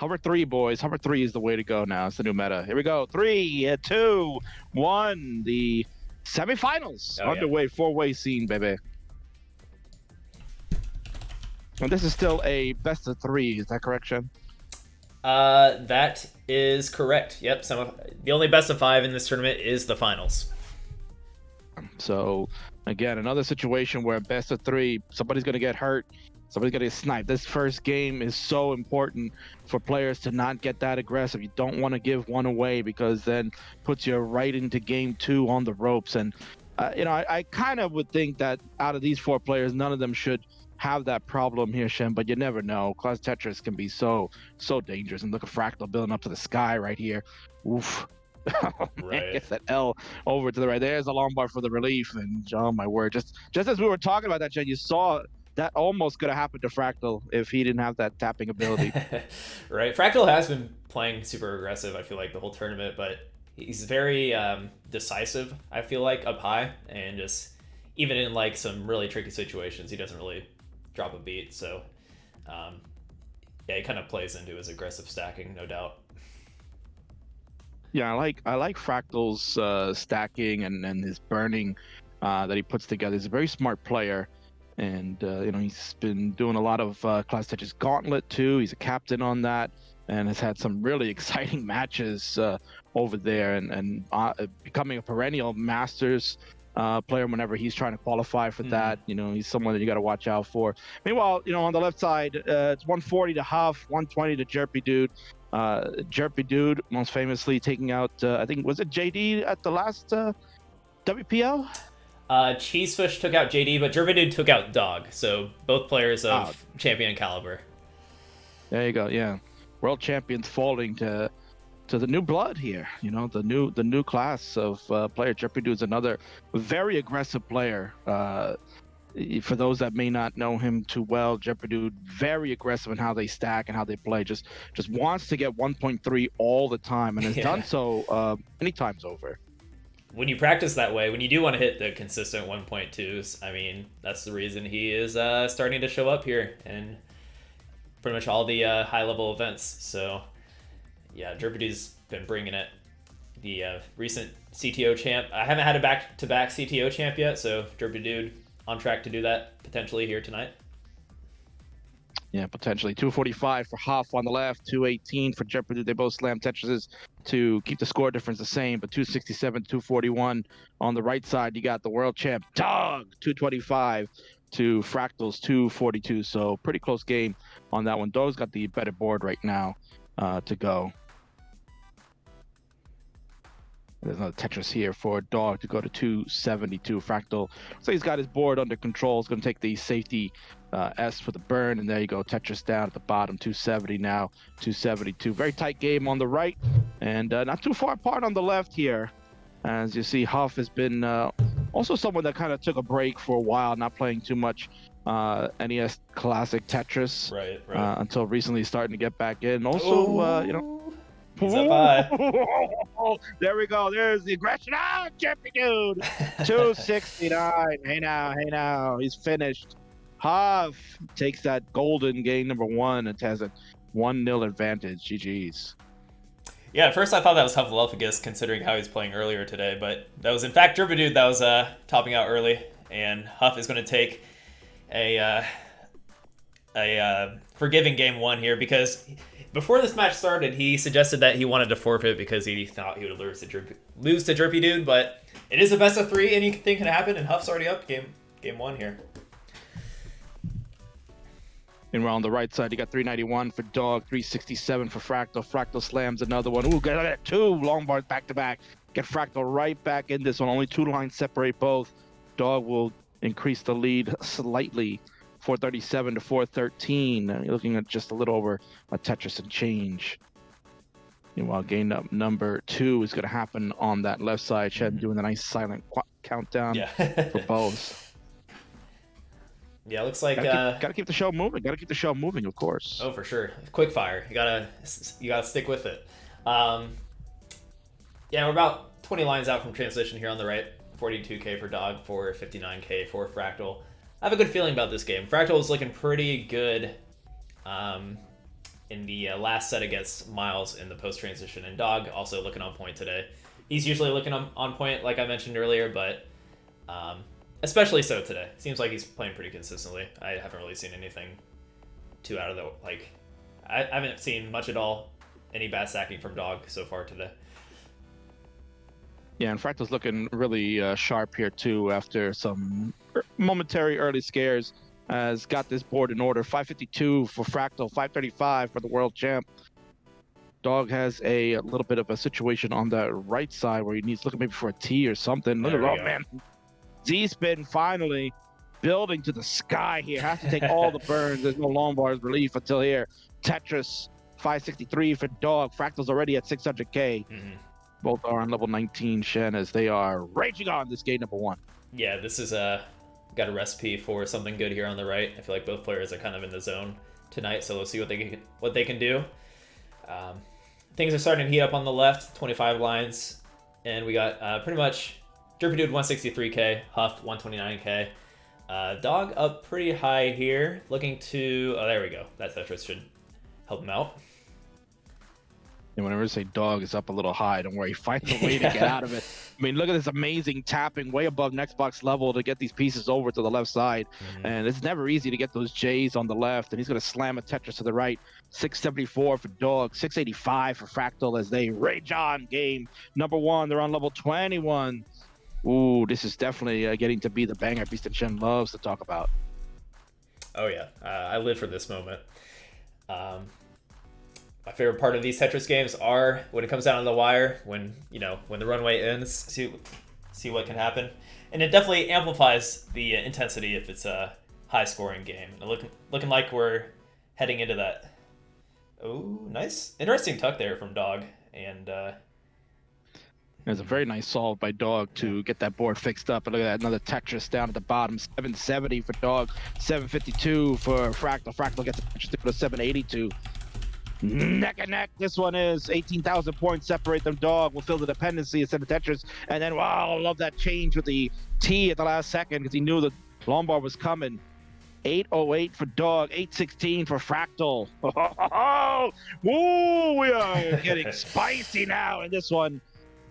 Hover 3, boys. Hover 3 is the way to go now. It's the new meta. Here we go. 3, 2, 1. The semifinals Oh, yeah. underway. 4-way scene, baby. And this is still a best of 3. Is that correct, Shen? That is correct. Yep. The only best of 5 in this tournament is the finals. So, again, another situation where best of 3, somebody's going to get hurt. Somebody's going to get sniped. This first game is so important for players to not get that aggressive. You don't want to give one away because then puts you right into game 2 on the ropes. And, I kind of would think that out of these 4 players, none of them should have that problem here, Shem, but you never know. Classic Tetris can be so dangerous. And look at Fractal building up to the sky right here. Oof. Right. Gets that L over to the right. There's a long bar for the relief, and oh my word, just as we were talking about that, Jen, you saw that almost could have happened to Fractal if he didn't have that tapping ability. Right. Fractal has been playing super aggressive, I feel like, the whole tournament, but he's very decisive, I feel like, up high, and just even in like some really tricky situations, he doesn't really drop a beat. So yeah, he kind of plays into his aggressive stacking, no doubt. Yeah, I like Fractal's stacking and his burning that he puts together. He's a very smart player, and he's been doing a lot of Classic Tetris Gauntlet too. He's a captain on that, and has had some really exciting matches over there, and becoming a perennial Masters player whenever he's trying to qualify for that. He's someone that you got to watch out for. Meanwhile, on the left side, it's 140 to Huff, 120 to Jerpidude. Jerpidude most famously taking out, I think, was it JD at the last WPL? Cheesefish took out JD, but Jerpidude took out Dog. So both players of champion caliber. There you go. Yeah, world champions falling to the new blood here. The new class of player. Jerpidude's another very aggressive player. For those that may not know him too well, Jerpidude very aggressive in how they stack and how they play. Just wants to get 1.3 all the time, and has done so many times over. When you practice that way, when you do want to hit the consistent 1.2s, I mean, that's the reason he is starting to show up here in pretty much all the high-level events. So, yeah, Jerpidude's been bringing it. The recent CTO champ. I haven't had a back-to-back CTO champ yet, so Jerpidude on track to do that potentially here tonight. Yeah, potentially. 245 for Huff on the left, 218 for Jerpidude. They both slam Tetrises to keep the score difference the same, but 267, 241 on the right side. You got the world champ Dog, 225 to Fractal's 242. So pretty close game on that one. Dog's got the better board right now to go. There's another Tetris here for Dog to go to 272. Fractal, so he's got his board under control. He's going to take the safety S for the burn, and there you go. Tetris down at the bottom, 270 now, 272. Very tight game on the right, and not too far apart on the left here. As you see, Huff has been also someone that kind of took a break for a while, not playing too much NES Classic Tetris. Right. Until recently starting to get back in. Also, he's up high. There we go. There's the aggression. Jerpidude. 269. Hey now. He's finished. Huff takes that golden game number 1 and has a 1-0 advantage. GG's. Yeah, at first I thought that was Hufflepuffus considering how he's playing earlier today, but that was in fact Jerpidude that was topping out early, and Huff is going to take a forgiving game 1 here because before this match started, he suggested that he wanted to forfeit because he thought he would lose to Jerpidude, but it is a best of 3. Anything can happen, and Huff's already up game 1 here. And we're on the right side. You got 391 for Dog, 367 for Fractal. Fractal slams another one. Ooh, got 2 long bars back to back. Get Fractal right back in this one. Only 2 lines separate both. Dog will increase the lead slightly. 437 to 413. You're looking at just a little over a Tetris and change. Meanwhile, game up number 2 is going to happen on that left side. Shed doing a nice silent countdown for both. Yeah, looks like gotta keep the show moving. Gotta keep the show moving, of course. Oh, for sure. Quick fire. You gotta stick with it. Yeah, we're about 20 lines out from transition here on the right. 42k for Dog, for 59k for Fractal. I have a good feeling about this game. Fractal is looking pretty good in the last set against Miles in the post-transition. And Dog also looking on point today. He's usually looking on point, like I mentioned earlier, but especially so today. Seems like he's playing pretty consistently. I haven't really seen anything too out of the, like, I haven't seen much at all, any bad stacking from Dog so far today. Yeah, and Fractal's looking really sharp here too after some momentary early scares. Has got this board in order. 552 for Fractal, 535 for the world champ. Dog has a little bit of a situation on the right side where he needs looking maybe for a T or something. Look at that, man. Z-spin finally building to the sky here. Has to take all the burns. There's no long bars relief until here. Tetris 563 for Dog. Fractal's already at 600K. Both are on level 19, Shen, as they are raging on this game number 1. Yeah, this is got a recipe for something good here on the right. I feel like both players are kind of in the zone tonight, so we'll see what they can do. Things are starting to heat up on the left, 25 lines, and we got pretty much Jerpidude 163K, Huff 129K. Dog up pretty high here, looking to... Oh, there we go. That Tetris should help him out. And whenever I say Dog is up a little high, don't worry, he finds a way to get out of it. I mean, look at this amazing tapping way above next box level to get these pieces over to the left side. And it's never easy to get those J's on the left. And he's going to slam a Tetris to the right. 674 for Dog, 685 for Fractal as they rage on game number 1. They're on level 21. Ooh, this is definitely getting to be the banger piece that Shen loves to talk about. Oh, yeah. I live for this moment. My favorite part of these Tetris games are when it comes down to the wire, when the runway ends, see what can happen. And it definitely amplifies the intensity if it's a high-scoring game. Looking like we're heading into that. Oh, nice. Interesting tuck there from Dog. And there's a very nice solve by Dog to get that board fixed up. And look at that, another Tetris down at the bottom. 770 for Dog, 752 for Fractal. Fractal gets a Tetris to go to 782. Neck and neck. This one is 18,000 points separate them. Dog will fill the dependency instead of Tetris. And then, wow, I love that change with the T at the last second because he knew the Lombard was coming. 808 for Dog, 816 for Fractal. Woo, we are getting spicy now in this one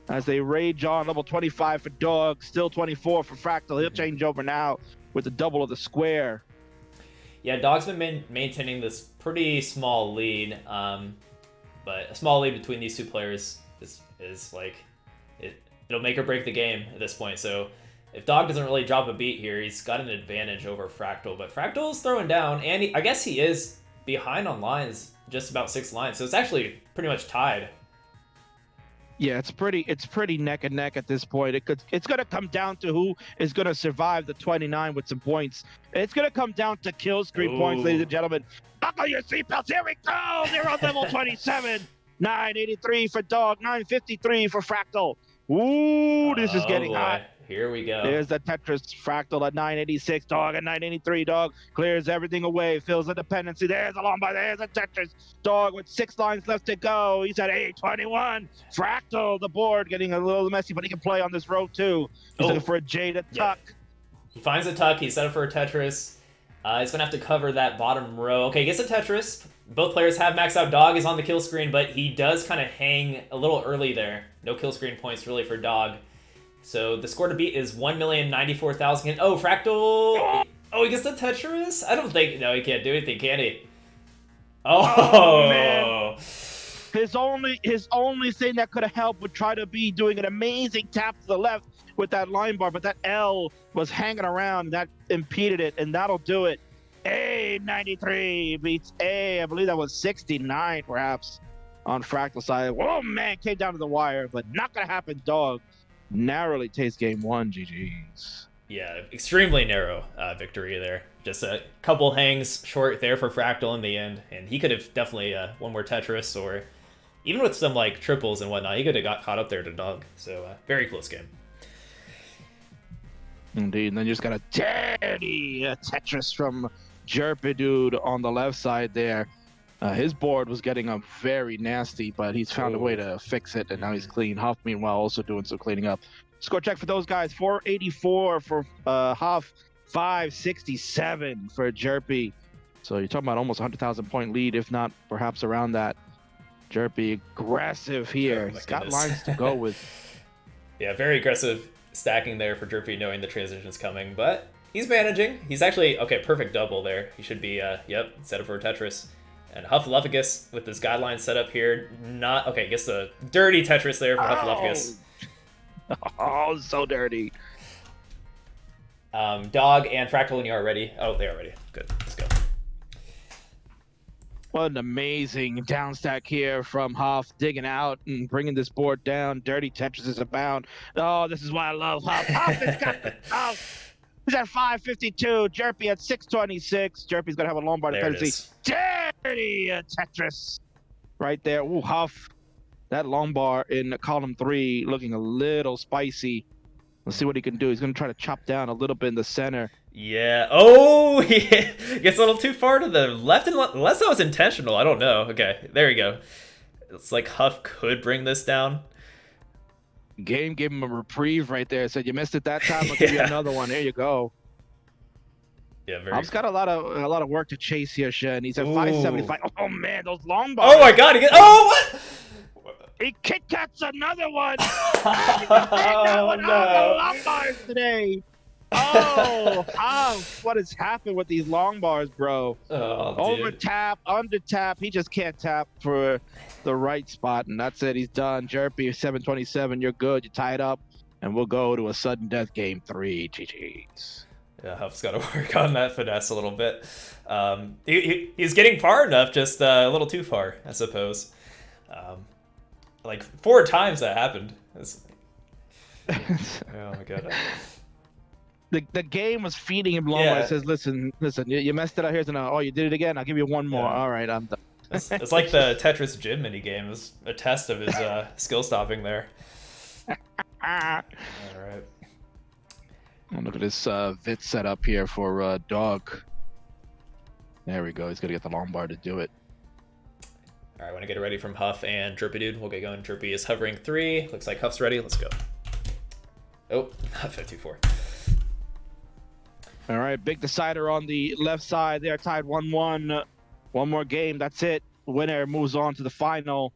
as they rage on. Level 25 for Dog, still 24 for Fractal. He'll change over now with the double of the square. Yeah, Dog's been maintaining this pretty small lead, but a small lead between these two players is like it'll make or break the game at this point. So if Dog doesn't really drop a beat here, he's got an advantage over Fractal. But Fractal's throwing down, and I guess he is behind on lines, just about 6 lines. So it's actually pretty much tied. Yeah, it's pretty neck and neck at this point. It's going to come down to who is going to survive the 29 with some points. It's going to come down to kill screen points, ladies and gentlemen. Buckle your seatbelts. Here we go. They're on level 27. 983 for Dog, 953 for Fractal. Ooh, this is getting hot. Here we go. There's the Tetris. Fractal at 986. Dog at 983. Dog clears everything away. Fills the dependency. There's a Lombard. There's a Tetris. Dog with 6 lines left to go. He's at 821. Fractal, the board getting a little messy, but he can play on this row too. He's looking for a J to tuck. Yeah. He finds a tuck. He's set up for a Tetris. He's going to have to cover that bottom row. Okay, gets a Tetris. Both players have maxed out. Dog is on the kill screen, but he does kind of hang a little early there. No kill screen points really for Dog. So the score to beat is 1,094,000. Oh, Fractal. Oh, he gets the Tetris? I don't think... No, he can't do anything, can he? Oh, man. His only thing that could have helped would try to be doing an amazing tap to the left with that line bar, but that L was hanging around and that impeded it, and that'll do it. A 93 beats A. I believe that was 69 perhaps on Fractal side. Whoa, man, came down to the wire, but not gonna happen. Dog narrowly takes game 1. GG's. Yeah, extremely narrow victory there. Just a couple hangs short there for Fractal in the end, and he could have definitely one more Tetris, or even with some like triples and whatnot, he could have got caught up there to Dog. So very close game. Indeed, and then you just got a dirty Tetris from Jerpidude on the left side there. His board was getting very nasty, but he's found a way to fix it, and now he's clean. Huff, meanwhile, also doing some cleaning up. Score check for those guys, 484 for Huff, 567 for Jerpy. So you're talking about almost 100,000 point lead, if not perhaps around that. Jerpy aggressive here. Oh my He's got goodness. lines to go with. Yeah, very aggressive stacking there for Jerpy, knowing the transition's coming, but he's managing. He's actually, okay, perfect double there. He should be, yep, set up for Tetris. And Hufflepuffus with this guideline set up here. Not, okay, gets the dirty Tetris there for Hufflepuffus. Oh, so dirty. Dog and Fractal when you are ready. Oh, they are ready. Good, let's go. What an amazing down stack here from Huff, digging out and bringing this board down. Dirty Tetris is abound. Oh, this is why I love Huff. Huff has got the Huff. He's at 552. Jerpy at 626. Jerpy's going to have a long bar dependency. Dirty Tetris right there. Ooh, Huff. That long bar in column 3 looking a little spicy. Let's see what he can do. He's going to try to chop down a little bit in the center. Yeah. Oh, he gets a little too far to the left, and unless that was intentional, I don't know. Okay, there we go. It's like Huff could bring this down. Game gave him a reprieve right there. Said you missed it that time. I'll give you another one. There you go. Yeah, very. Huff's got a lot of work to chase here, Shen. He's at 575. Oh man, those long bars. Oh my God! What? He Kit Kats another one. Oh no! The long bars today. Oh, Huff, what has happened with these long bars, bro? Oh, over tap, under tap. He just can't tap for the right spot, and that's it. He's done. Jerpy 727. You're good. You tied up, and we'll go to a sudden death game 3. GG's. Yeah, Huff's got to work on that finesse a little bit. He's getting far enough, just a little too far, I suppose. Like 4 times that happened. Oh my God. The game was feeding him long. It says, listen, you messed it up here. So now, oh, you did it again. I'll give you one more. All right, I'm done. It's like the Tetris gym mini game. It was a test of his skill stopping there. All right. Oh, look at this Vit set up here for Dog. There we go. He's gonna get the long bar to do it. All right, want to get it ready from Huff and Jerpidude. We'll get going. Jerpy is hovering 3. Looks like Huff's ready. Let's go. Oh, not 524. All right, big decider on the left side. They are tied 1-1. One more game. That's it. Winner moves on to the final.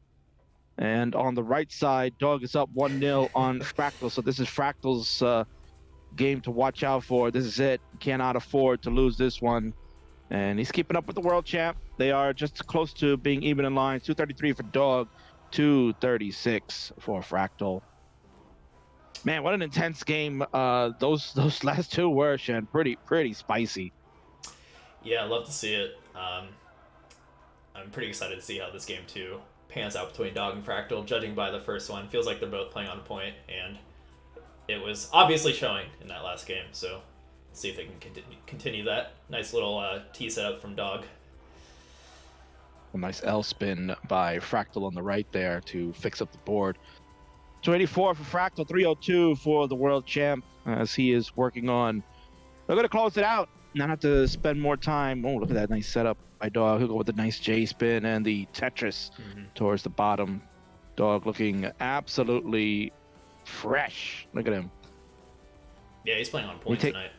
And on the right side, Dog is up 1-0 on Fractal. So this is Fractal's game to watch out for. This is it. Cannot afford to lose this one. And he's keeping up with the world champ. They are just close to being even in line. 233 for Dog, 236 for Fractal. Man, what an intense game those last 2 were, Shen. Pretty spicy. Yeah, I love to see it. I'm pretty excited to see how this game 2 pans out between Dog and Fractal. Judging by the first one, feels like they're both playing on point, and it was obviously showing in that last game. So let's see if they can continue that. Nice little tee setup from Dog. A nice L spin by Fractal on the right there to fix up the board. 284 for Fractal, 302 for the world champ as he is working on. They're going to close it out. Not have to spend more time. Oh, look at that nice setup by Dog. He'll go with the nice J spin and the Tetris towards the bottom. Dog looking absolutely fresh. Look at him. Yeah, he's playing on point tonight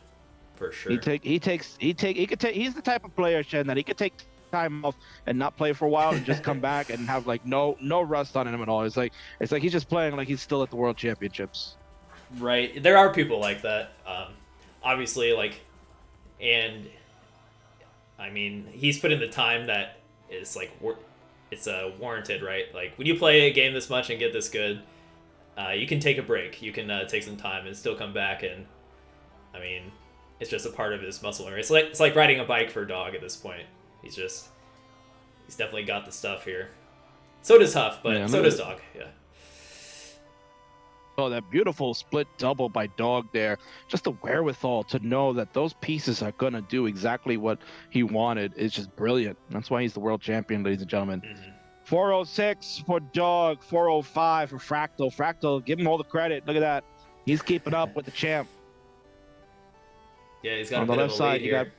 for sure. He's the type of player, Shen, that he could take time off and not play for a while and just come back and have like no rust on him at all. It's like he's just playing like he's still at the World Championships. Right. There are people like that. Obviously, like, and I mean, he's put in the time that is like it's warranted, right? Like when you play a game this much and get this good, you can take a break. You can take some time and still come back, and I mean, it's just a part of his muscle memory. It's like riding a bike for Dog at this point. He's definitely got the stuff here. So does Huff, but so does Dog. Yeah. Oh, that beautiful split double by Dog there. Just the wherewithal to know that those pieces are going to do exactly what he wanted is just brilliant. That's why he's the world champion, ladies and gentlemen. 406 for Dog, 405 for Fractal. Fractal, give him all the credit. Look at that. He's keeping up with the champ. Yeah, he's got on the left side.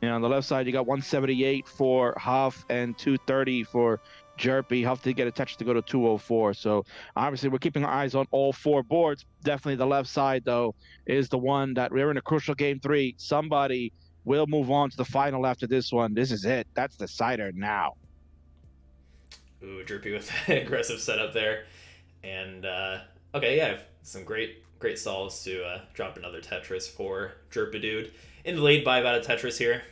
On the left side, you got 178 for Huff and 230 for Jerpy. Huff did get a touch to go to 204. So obviously, we're keeping our eyes on all 4 boards. Definitely the left side, though, is the one that we're in a crucial game 3. Somebody will move on to the final after this one. This is it. That's the decider now. Ooh, Jerpy with the aggressive setup there. And, okay, yeah, some great solves to drop another Tetris for Jerpidude. In the lead by about a Tetris here.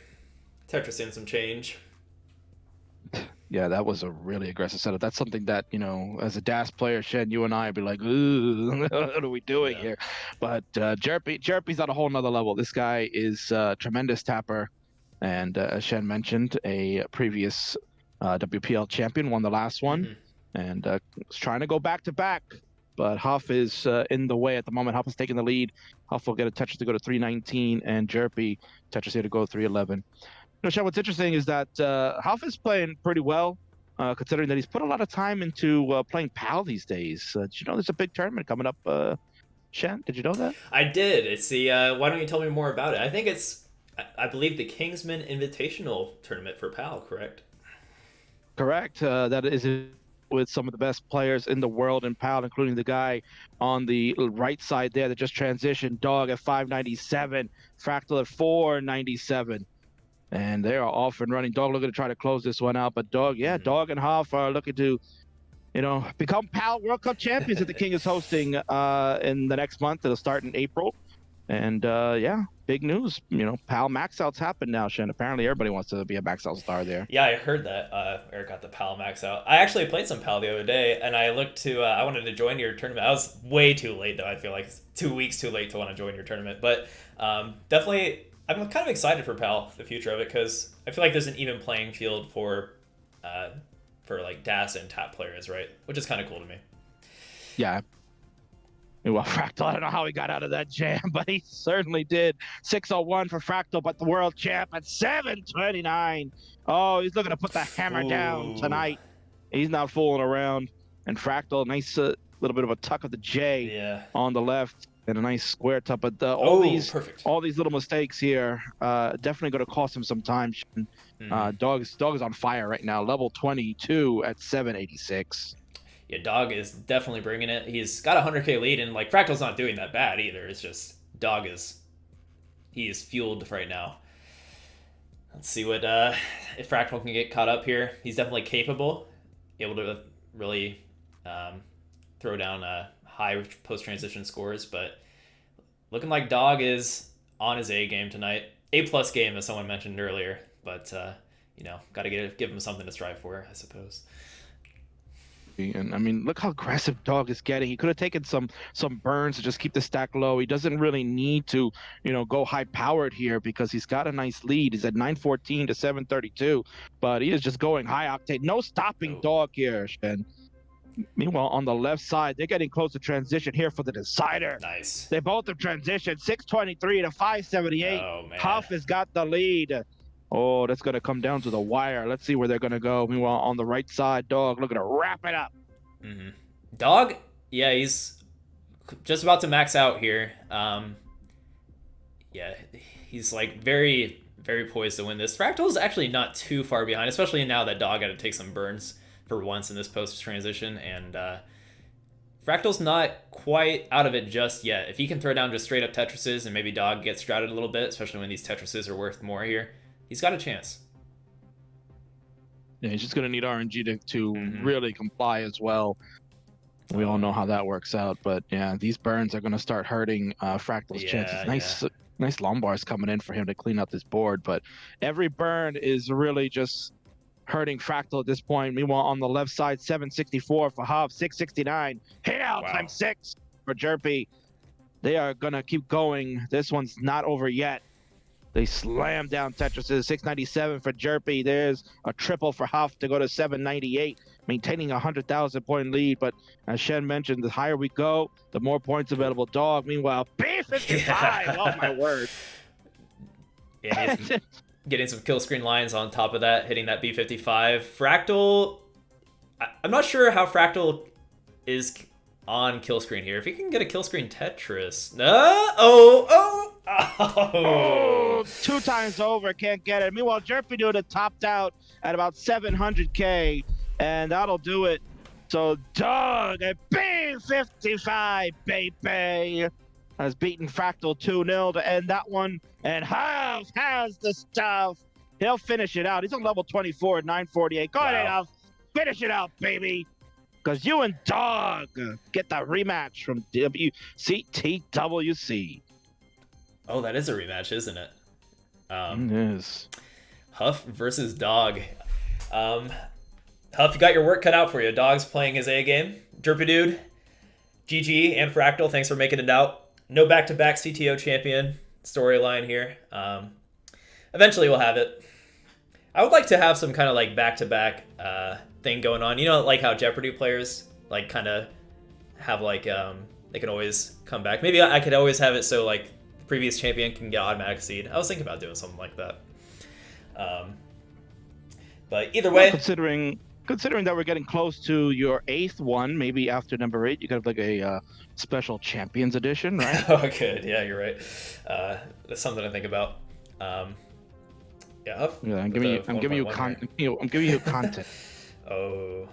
Tetris in some change. Yeah, that was a really aggressive setup. That's something that, as a DAS player, Shen, you and I would be like, ooh, what are we doing here? But Jerpy's on a whole nother level. This guy is a tremendous tapper. And as Shen mentioned, a previous WPL champion, won the last one. And was trying to go back-to-back. But Huff is in the way at the moment. Huff is taking the lead. Huff will get a Tetris to go to 319, and Jerpy Tetris here to go 311. Shen, what's interesting is that Huff is playing pretty well, considering that he's put a lot of time into playing PAL these days. Did you know there's a big tournament coming up, Shen? Did you know that? I did. It's the, why don't you tell me more about it? I think it's, I believe, the Kingsman Invitational Tournament for PAL, correct? Correct. That is with some of the best players in the world in PAL, including the guy on the right side there that just transitioned, Dog at 597, Fractal at 497. And they are off and running. Dog looking to try to close this one out. But Dog and Huff are looking to, become PAL World Cup champions that the King is hosting in the next month. It'll start in April. And big news. PAL max outs happen now, Shen. Apparently everybody wants to be a max out star there. Yeah, I heard that. Eric got the PAL max out. I actually played some PAL the other day, and I looked to, I wanted to join your tournament. I was way too late, though. I feel like it's 2 weeks too late to want to join your tournament. But definitely, I'm kind of excited for PAL, the future of it, because I feel like there's an even playing field for like DAS and TAP players, right? Which is kind of cool to me. Yeah. Well, Fractal, I don't know how he got out of that jam, but he certainly did. 601 for Fractal, but the world champ at 729. Oh, he's looking to put the hammer down tonight. He's not fooling around. And Fractal, nice little bit of a tuck of the J on the left. And a nice square top, but all these little mistakes here definitely going to cost him some time. Dog is on fire right now, level 22 at 786. Yeah, Dog is definitely bringing it. He's got a 100k lead, and like Fractal's not doing that bad either. It's just Dog is fueled right now. Let's see what if Fractal can get caught up here. He's definitely capable, able to really throw down high post-transition scores, but looking like Dog is on his A game tonight. A+ game, as someone mentioned earlier, but got to give him something to strive for, I suppose. And I mean, look how aggressive Dog is getting. He could have taken some burns to just keep the stack low. He doesn't really need to, go high powered here because he's got a nice lead. He's at 914 to 732, but he is just going high octane. No stopping Dog here, Shen. Meanwhile, on the left side, they're getting close to transition here for the decider. Nice. They both have transitioned, 623 to 578. Oh, man. Huff has got the lead. Oh, that's going to come down to the wire. Let's see where they're going to go. Meanwhile, on the right side, Dog looking to wrap it up. Dog, yeah, he's just about to max out here. He's like very, very poised to win this. Fractal is actually not too far behind, especially now that Dog had to take some burns for once in this post-transition, and Fractal's not quite out of it just yet. If he can throw down just straight-up Tetrises and maybe Dog gets strouted a little bit, especially when these Tetrises are worth more here, he's got a chance. Yeah, he's just going to need RNG to really comply as well. We all know how that works out, but yeah, these burns are going to start hurting Fractal's chances. Nice Lombars coming in for him to clean up this board, but every burn is really just hurting Fractal at this point. Meanwhile, on the left side, 764 for Huff, 669. Hit out times 6 for Jerpy. They are going to keep going. This one's not over yet. They slam down Tetrises. 697 for Jerpy. There's a triple for Huff to go to 798, maintaining a 100,000 point lead. But as Shen mentioned, the higher we go, the more points available. Dog, meanwhile, B55. Oh, my word. Yeah, getting some kill screen lines on top of that, hitting that B55. Fractal, I'm not sure how Fractal is on kill screen here. If he can get a kill screen Tetris. Oh, 2 times over, can't get it. Meanwhile, Jerpidude had topped out at about 700k, and that'll do it. So Doug at B55, baby. has beaten Fractal 2-0 to end that one. And Huff has the stuff. He'll finish it out. He's on level 24 at 948. Go ahead, Huff. Finish it out, baby. Because you and Dog get the rematch from TWC. Oh, that is a rematch, isn't it? It is. Huff versus Dog. Huff, you got your work cut out for you. Dog's playing his A game. Jerpidude, GG, and Fractal, thanks for making it out. No back-to-back CTO champion storyline here. Eventually we'll have it. I would like to have some kind of like back-to-back thing going on. You know, like how Jeopardy players like kind of have like they can always come back. Maybe I could always have it so like the previous champion can get automatic seed. I was thinking about doing something like that. But either way, well, considering that we're getting close to your 8th one, maybe after number 8, you could have like a special champions edition, right? Oh, good. Yeah, you're right. That's something to think about. Yeah, I'm giving you content. Oh,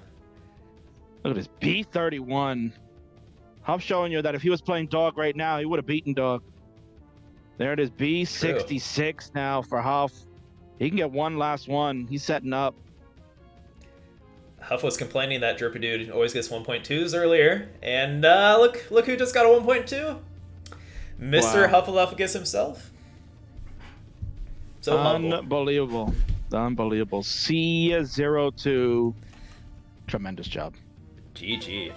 look at this B31. I'm showing you that if he was playing Dog right now, he would have beaten Dog. There it is, B66 now for Huff. He can get one last one. He's setting up. Huff was complaining that Jerpidude always gets 1.2s earlier, and look who just got a 1.2. Mr. Wow. Hufflepuff himself. So unbelievable. Unbelievable. C02. Tremendous job. GG.